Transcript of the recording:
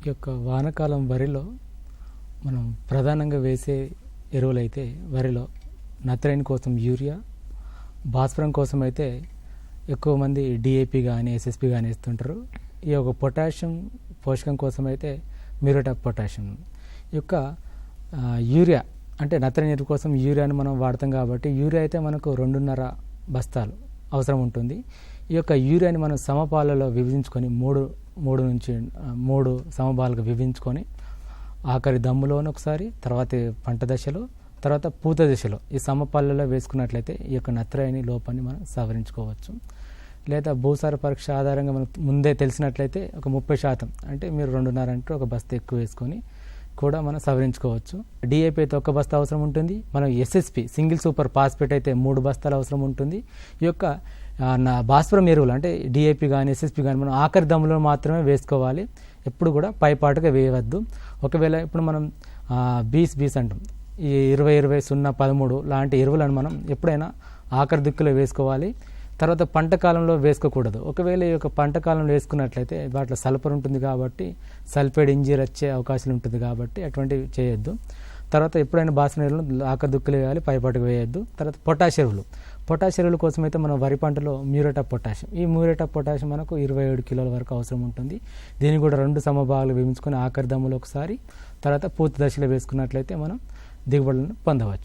ఈ యొక్క వానాకాలం వరిలో మనం ప్రధానంగా వేసే ఎరువులైతే వరిలో నత్రజని కోసం యూరియా, భాస్వరం కోసం అయితే ఎక్కువ మంది డిఏపి కానీ ఎస్ఎస్పి కానీ వేస్తుంటారు. ఈ యొక్క పొటాషియం పోషకం కోసం అయితే మ్యూరేట్ ఆఫ్ పొటాషియం. ఈ యొక్క యూరియా అంటే నత్రజని ఎరువు కోసం యూరియాను మనం వాడతాం కాబట్టి యూరియా అయితే మనకు 2.5 బస్తాలు అవసరం ఉంటుంది. ఈ యొక్క యూరియాని మనం సమపాలలో విభజించుకొని మూడు సమపాలుగా విభజించుకొని ఆఖరి దమ్ములోని ఒకసారి, తర్వాత పంట దశలో, తర్వాత పూత దశలో ఈ సమపాలలో వేసుకున్నట్లయితే ఈ యొక్క నత్రజని లోపాన్ని మనం సవరించుకోవచ్చు. లేదా భూసార పరీక్ష ఆధారంగా మనకు ముందే తెలిసినట్లయితే ఒక 30% అంటే మీరు 2.5 అంటే ఒక బస్తా ఎక్కువ వేసుకొని కూడా మనం సవరించుకోవచ్చు. డిఏపి అయితే 1 బస్తా అవసరం ఉంటుంది. మనం ఎస్ఎస్పి సింగిల్ సూపర్ ఫాస్ఫేట్ అయితే 3 బస్తాలు అవసరం ఉంటుంది. ఈ యొక్క భాస్వరం ఎరువులు అంటే డిఏపి కానీ ఎస్ఎస్పి కానీ మనం ఆఖరి దమ్ములో మాత్రమే వేసుకోవాలి. ఎప్పుడు కూడా పైపాటుగా వేయవద్దు. ఒకవేళ ఇప్పుడు మనం బీస్ అంటాం, ఈ 20-20-0-13 లాంటి ఎరువులను మనం ఎప్పుడైనా ఆఖరి దిక్కులో వేసుకోవాలి. తర్వాత పంట కాలంలో వేసుకోకూడదు. ఒకవేళ ఈ యొక్క పంట కాలంలో వేసుకున్నట్లయితే వాటిలో సల్ఫర్ ఉంటుంది కాబట్టి సల్ఫేట్ ఇంజరీ వచ్చే అవకాశం ఉంటుంది కాబట్టి అటువంటివి చేయొద్దు. తర్వాత ఎప్పుడైనా భాస్వరం ఎరువులు ఆఖరి దిక్కులు వేయాలి, పైపాటుగా వేయొద్దు. తర్వాత పొటాష్ ఎరువుల కోసం అయితే మనం వరి పంటలో మ్యూరేట్ ఆఫ్ పొటాషియం, ఈ మ్యూరేట్ ఆఫ్ పొటాషియం మనకు 27 కిలోల వరకు అవసరం ఉంటుంది. దీన్ని కూడా 2 సమభాగాలు విభజించుకొని ఆఖరి దమ్ములో ఒకసారి, తర్వాత పూర్తి దశలో వేసుకున్నట్లయితే మనం దిగుబడులను పొందవచ్చు.